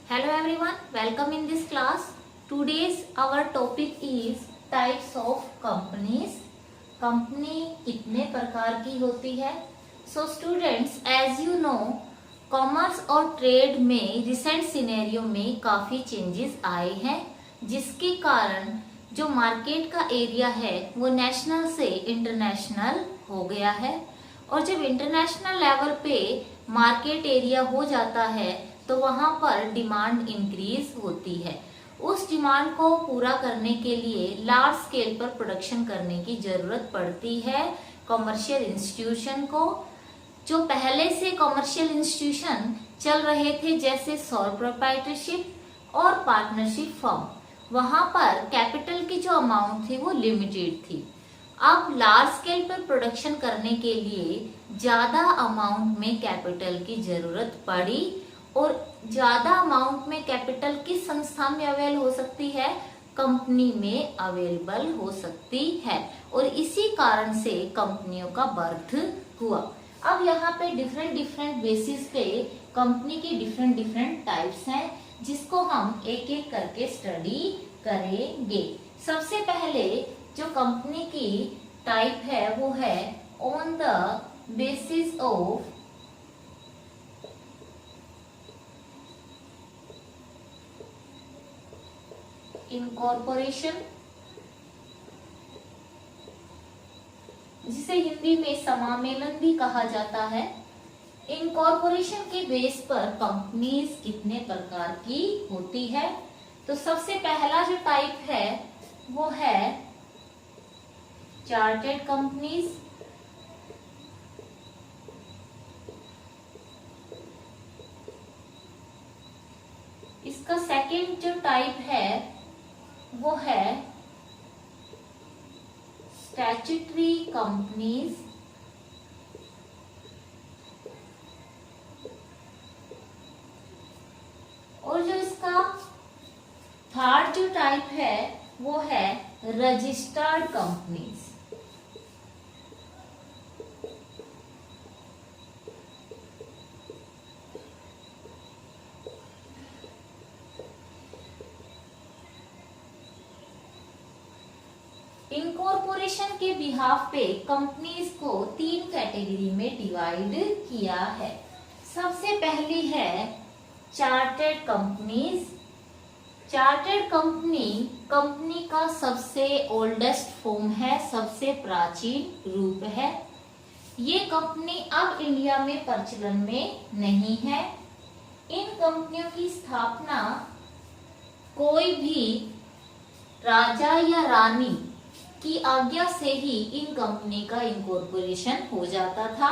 Hello everyone, welcome in this class. Today's our topic is types of companies. Company कितने प्रकार की होती है? So students, as you know, commerce और trade में रिसेंट सिनेरियो में काफ़ी चेंजेस आए हैं, जिसके कारण जो मार्केट का एरिया है वो नेशनल से इंटरनेशनल हो गया है। और जब इंटरनेशनल लेवल पे मार्केट एरिया हो जाता है तो वहाँ पर डिमांड इंक्रीज होती है। उस डिमांड को पूरा करने के लिए लार्ज स्केल पर प्रोडक्शन करने की जरूरत पड़ती है कॉमर्शियल इंस्टीट्यूशन को। जो पहले से कॉमर्शियल इंस्टीट्यूशन चल रहे थे जैसे सॉल प्रोप्राइटरशिप और पार्टनरशिप फर्म, वहां पर कैपिटल की जो अमाउंट थी वो लिमिटेड थी। अब लार्ज स्केल पर प्रोडक्शन करने के लिए ज्यादा अमाउंट में कैपिटल की जरूरत पड़ी और ज्यादा अमाउंट में कैपिटल किस संस्था में अवेल हो सकती है? कंपनी में अवेलेबल हो सकती है और इसी कारण से कंपनियों का बर्थ हुआ। अब यहाँ पे डिफरेंट बेसिस पे कंपनी की डिफरेंट टाइप्स हैं, जिसको हम एक एक करके स्टडी करेंगे। सबसे पहले जो कंपनी की टाइप है वो है on the basis of incorporation, जिसे हिंदी में समामेलन भी कहा जाता है। इनकॉर्पोरेशन के बेस पर कंपनीज कितने प्रकार की होती है? तो सबसे पहला जो टाइप है वो है चार्टर्ड कंपनीज। इसका सेकंड जो टाइप है वो है स्टैट्यूटरी कंपनीज। और जो इसका थर्ड जो टाइप है वो है रजिस्टर्ड कंपनीज। इनकॉर्पोरेशन के बिहाफ पे कंपनीज को 3 कैटेगरी में डिवाइड किया है। सबसे पहली है चार्टर्ड कंपनीज। चार्टर्ड कंपनी का सबसे ओल्डेस्ट फॉर्म है, सबसे प्राचीन रूप है। ये कंपनी अब इंडिया में प्रचलन में नहीं है। इन कंपनियों की स्थापना कोई भी राजा या रानी की आज्ञा से ही इन कंपनी का इनकॉर्पोरेशन हो जाता था।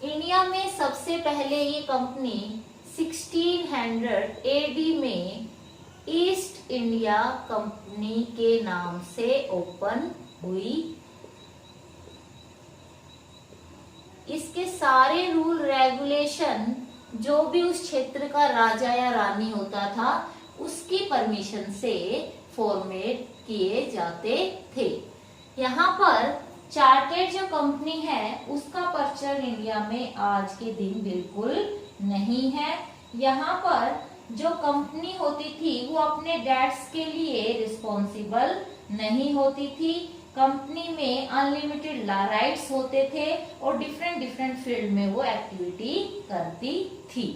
इंडिया में सबसे पहले ये कंपनी 1600 एडी में ईस्ट इंडिया कंपनी के नाम से ओपन हुई। इसके सारे रूल रेगुलेशन जो भी उस क्षेत्र का राजा या रानी होता था उसकी परमिशन से फॉर्मेट किए जाते थे। यहाँ पर चार्टर्ड जो कंपनी है उसका प्रचलन इंडिया में आज के दिन बिल्कुल नहीं है। यहाँ पर जो कंपनी होती थी वो अपने डेट्स के लिए रिस्पॉन्सिबल नहीं होती थी। कंपनी में अनलिमिटेड राइट्स होते थे और डिफरेंट फील्ड में वो एक्टिविटी करती थी।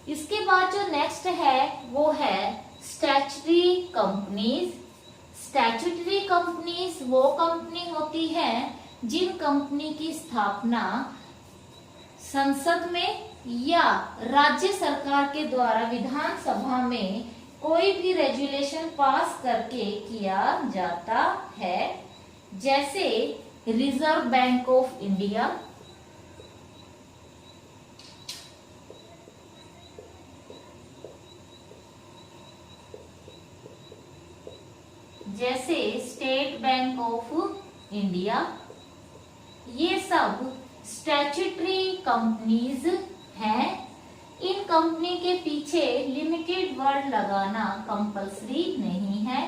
इसके बाद जो नेक्स्ट है वो है स्टैट्यूटरी कंपनीज। स्टैट्यूटरी कंपनीज वो कंपनी होती है जिन कंपनी की स्थापना संसद में या राज्य सरकार के द्वारा विधानसभा में कोई भी रेजुलेशन पास करके किया जाता है, जैसे रिजर्व बैंक ऑफ इंडिया, जैसे स्टेट बैंक ऑफ इंडिया। ये सब स्टैट्यूटरी कंपनीज हैं। इन कंपनी के पीछे लिमिटेड वर्ड लगाना कंपल्सरी नहीं है।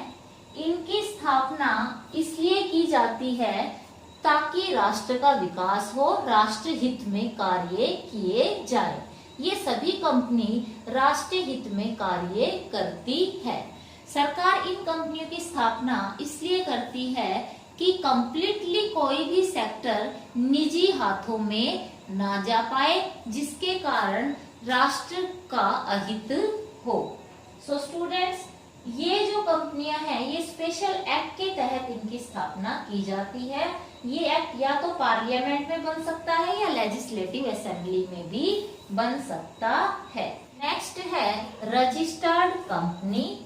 इनकी स्थापना इसलिए की जाती है ताकि राष्ट्र का विकास हो, राष्ट्र हित में कार्य किए जाए। ये सभी कंपनी राष्ट्रीय हित में कार्य करती है। सरकार इन कंपनियों की स्थापना इसलिए करती है कि कंप्लीटली कोई भी सेक्टर निजी हाथों में ना जा पाए, जिसके कारण राष्ट्र का अहित हो। सो स्टूडेंट्स, ये जो कंपनियां हैं ये स्पेशल एक्ट के तहत इनकी स्थापना की जाती है। ये एक्ट या तो पार्लियामेंट में बन सकता है या लेजिस्लेटिव असेंबली में भी बन सकता है। नेक्स्ट है रजिस्टर्ड कंपनी।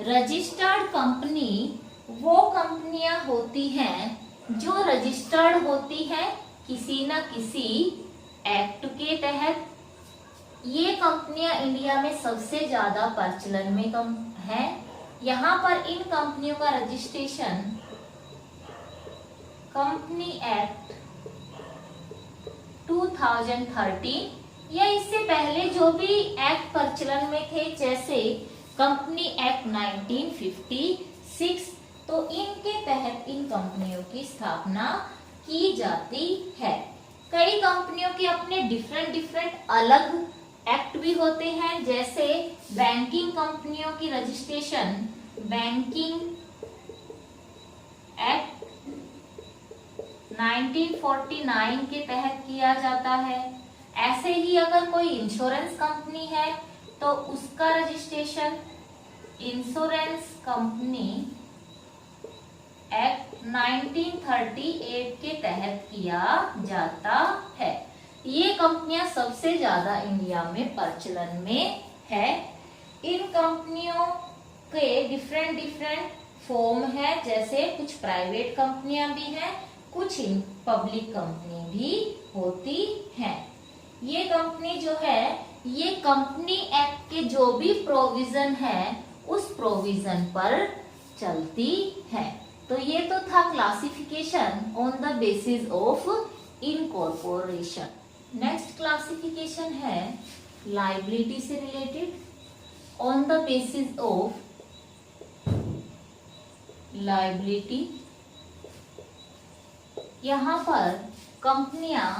रजिस्टर्ड कंपनी वो कंपनियां होती हैं जो रजिस्टर्ड होती हैं किसी न किसी एक्ट के तहत। ये कंपनियां इंडिया में सबसे ज्यादा प्रचलन में है। यहाँ पर इन कंपनियों का रजिस्ट्रेशन कंपनी एक्ट 2013 या इससे पहले जो भी एक्ट प्रचलन में थे, जैसे कंपनी एक्ट 1956, तो इनके तहत इन कंपनियों की स्थापना की जाती है। कई कंपनियों के अपने डिफरेंट अलग एक्ट भी होते हैं, जैसे बैंकिंग कंपनियों की रजिस्ट्रेशन बैंकिंग एक्ट 1949 के तहत किया जाता है। ऐसे ही अगर कोई इंश्योरेंस कंपनी है तो उसका रजिस्ट्रेशन इंश्योरेंस कंपनी एक्ट 1938 के तहत किया जाता है। ये कंपनियां सबसे ज्यादा इंडिया में प्रचलन में है। इन कंपनियों के डिफरेंट फॉर्म है, जैसे कुछ प्राइवेट कंपनियां भी हैं, कुछ पब्लिक कंपनी भी होती हैं। ये कंपनी जो है ये कंपनी एक्ट के जो भी प्रोविजन है उस प्रोविजन पर चलती है। तो ये तो था classification on the basis of incorporation. Next classification है लायबिलिटी से related. On the basis of liability, यहाँ पर कंपनियां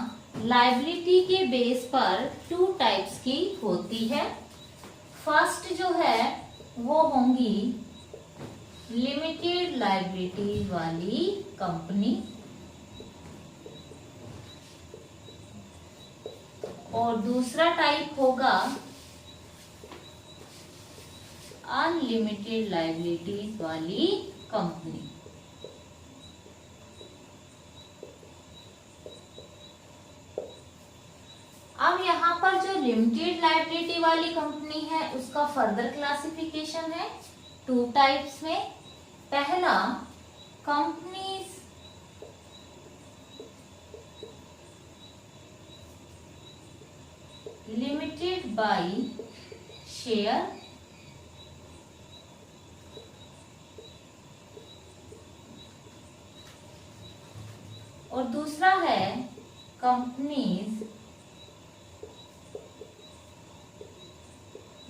लायबिलिटी के बेस पर 2 टाइप्स की होती है। फर्स्ट जो है वो होंगी लिमिटेड लायबिलिटी वाली कंपनी, और दूसरा टाइप होगा अनलिमिटेड लायबिलिटीज वाली कंपनी। अब यहाँ पर जो लिमिटेड लायबिलिटी वाली कंपनी है उसका फर्दर क्लासिफिकेशन है 2 टाइप्स में। पहला, कंपनीज लिमिटेड बाय शेयर, और दूसरा है companies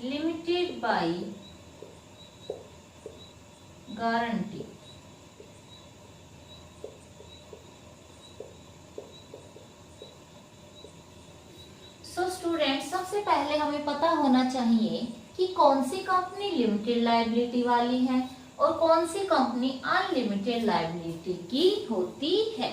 limited by guarantee. So student, सबसे पहले हमें पता होना चाहिए कि कौन सी कंपनी लिमिटेड लायबिलिटी वाली है और कौन सी कंपनी अनलिमिटेड लायबिलिटी की होती है।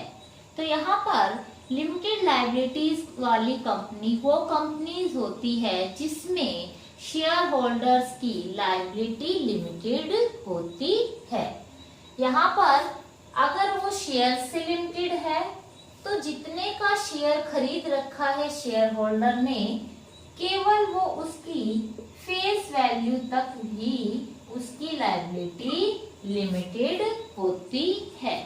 तो यहाँ पर लिमिटेड लायबिलिटीज वाली कंपनी वो कंपनीज होती है जिसमें शेयर होल्डर्स की लायबिलिटी लिमिटेड होती है। यहाँ पर अगर वो शेयर से लिमिटेड है तो जितने का शेयर खरीद रखा है शेयर होल्डर ने, केवल वो उसकी फेस वैल्यू तक ही उसकी लायबिलिटी लिमिटेड होती है।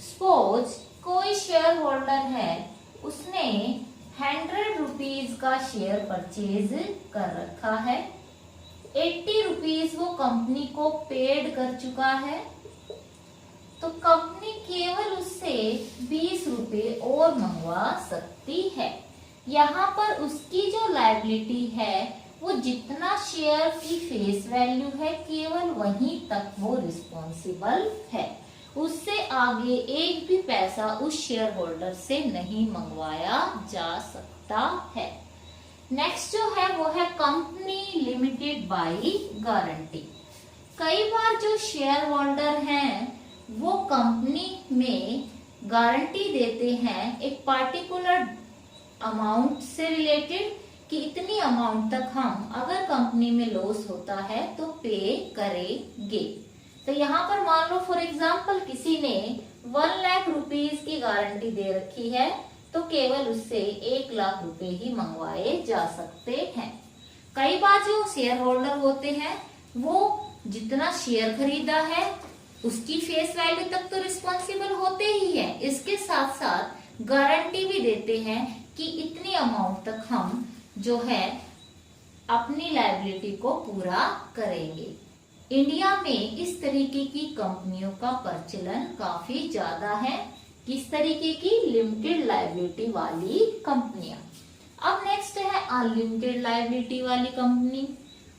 सपोज कोई शेयर होल्डर है, उसने 100 रुपीज का शेयर परचेज कर रखा है, 80 रुपीज वो कंपनी को पेड कर चुका है, तो कंपनी केवल उससे 20 रुपए और मंगवा सकती है। यहाँ पर उसकी जो लायबिलिटी है वो जितना शेयर की फेस वैल्यू है केवल वहीं तक वो रिस्पॉन्सिबल है, उससे आगे एक भी पैसा उस शेयर होल्डर से नहीं मंगवाया जा सकता है। नेक्स्ट जो है वो है कंपनी लिमिटेड बाय गारंटी। कई बार जो शेयर होल्डर हैं वो कंपनी में गारंटी देते हैं एक पार्टिकुलर अमाउंट से रिलेटेड कि इतनी अमाउंट तक हम अगर कंपनी में लॉस होता है तो पे करेंगे। तो यहाँ पर मान लो फॉर एग्जांपल किसी ने 1 लाख रुपीस की गारंटी दे रखी है तो केवल उससे 1 लाख रुपए ही मंगवाए जा सकते हैं। कई बार जो शेयर होल्डर होते हैं वो जितना शेयर खरीदा है उसकी फेस वैल्यू तक तो रिस्पॉन्सिबल होते ही है, इसके साथ साथ गारंटी भी देते हैं कि इतनी अमाउंट तक हम जो है अपनी लायबिलिटी को पूरा करेंगे। इंडिया में इस तरीके की कंपनियों का प्रचलन काफी ज्यादा है। किस तरीके की? लिमिटेड लायबिलिटी वाली कंपनियां। अब नेक्स्ट है अनलिमिटेड लायबिलिटी वाली कंपनी।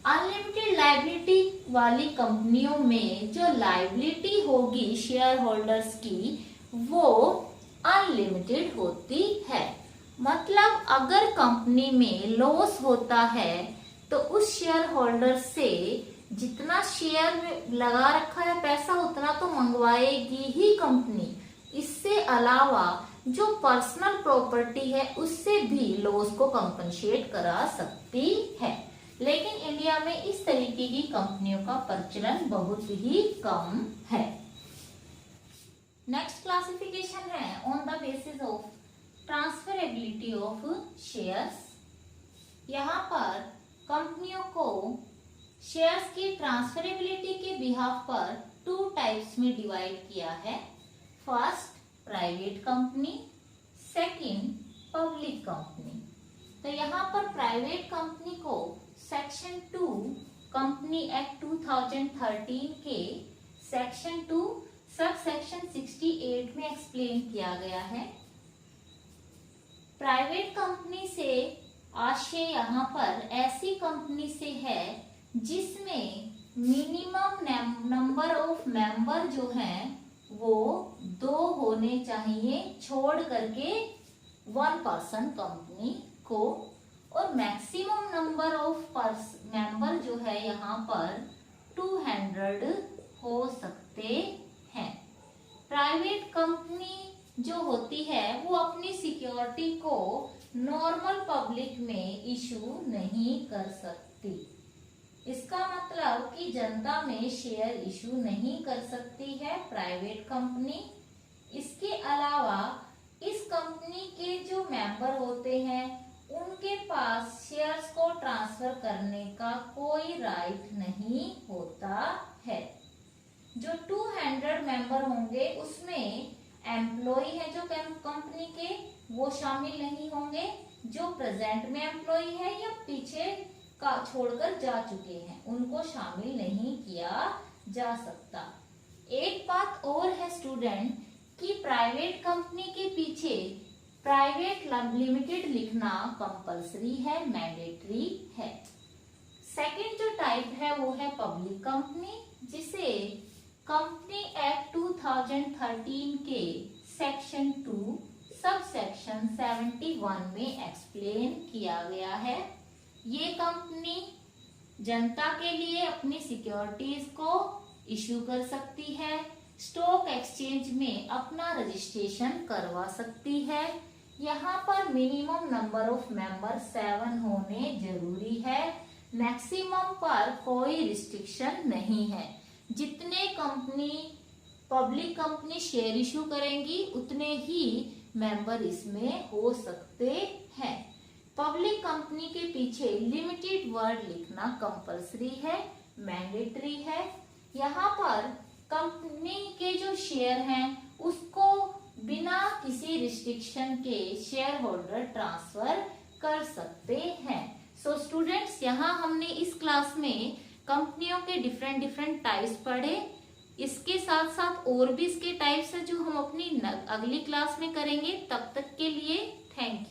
अनलिमिटेड लायबिलिटी वाली कंपनियों में जो लायबिलिटी होगी शेयर होल्डर्स की वो अनलिमिटेड होती है। मतलब अगर कंपनी में लॉस होता है तो उस शेयर होल्डर से जितना शेयर में लगा रखा है पैसा उतना तो मंगवाएगी ही कंपनी। इससे अलावा जो पर्सनल प्रॉपर्टी है उससे भी लॉस को कंपनसेट करा सकती है। लेकिन इंडिया में इस तरीके की कंपनियों का प्रचलन बहुत ही कम है। नेक्स्ट क्लासिफिकेशन है on the basis of transferability of shares. यहाँ पर कंपनियों को शेयर्स की ट्रांसफरेबिलिटी के बिहाफ पर 2 टाइप्स में डिवाइड किया है। First private company, second public company. तो यहाँ पर प्राइवेट कंपनी को सेक्शन 2 कंपनी एक्ट 2013 के सेक्शन 2 सब सेक्शन 68 में एक्सप्लेन किया गया है। प्राइवेट कंपनी से आशय यहाँ पर ऐसी कंपनी से है जिसमें मिनिमम नंबर ऑफ मेंबर जो हैं वो 2 होने चाहिए, छोड़ करके 1 पर्सन कंपनी को, और मैक्सिमम नंबर ऑफ मेंबर जो है यहाँ पर 200 हो सकते हैं। प्राइवेट कंपनी जो होती है वो अपनी सिक्योरिटी को नॉर्मल पब्लिक में इशू नहीं कर सकती। इसका मतलब कि जनता में शेयर इशू नहीं कर सकती है प्राइवेट कंपनी। इसके अलावा इस कंपनी के जो मेंबर होते हैं उनके पास शेयर्स को ट्रांसफर करने का कोई राइट नहीं होता है। जो 200 मेंबर होंगे उसमें एम्प्लॉय है जो कंपनी के वो शामिल नहीं होंगे। जो प्रेजेंट में एम्प्लॉय है या पीछे का छोड़कर जा चुके हैं उनको शामिल नहीं किया जा सकता। एक बात और है स्टूडेंट कि प्राइवेट कंपनी के पीछे प्राइवेट लिमिटेड लिखना कंपलसरी है, मैंडेटरी है। सेकंड जो टाइप है वो है पब्लिक कंपनी, जिसे कंपनी एक्ट 2013 के सेक्शन 2 सब सेक्शन 71 में एक्सप्लेन किया गया है। ये कंपनी जनता के लिए अपनी सिक्योरिटीज को इशू कर सकती है, स्टॉक एक्सचेंज में अपना रजिस्ट्रेशन करवा सकती है। यहाँ पर मिनिमम नंबर ऑफ मेंबर 7 होने जरूरी है। मैक्सिमम पर कोई रिस्ट्रिक्शन नहीं है। जितने company public company share issue करेंगी उतने ही मेंबर इसमें हो सकते हैं। पब्लिक कंपनी के पीछे लिमिटेड वर्ड लिखना कंपलसरी है, मैंडेटरी है। यहाँ पर कंपनी के जो शेयर हैं उसको बिना किसी रिस्ट्रिक्शन के शेयर होल्डर ट्रांसफर कर सकते हैं। सो स्टूडेंट्स, यहाँ हमने इस क्लास में कंपनियों के डिफरेंट टाइप्स पढ़े। इसके साथ साथ और भी इसके टाइप्स है जो हम अपनी अगली क्लास में करेंगे। तब तक के लिए थैंक यू।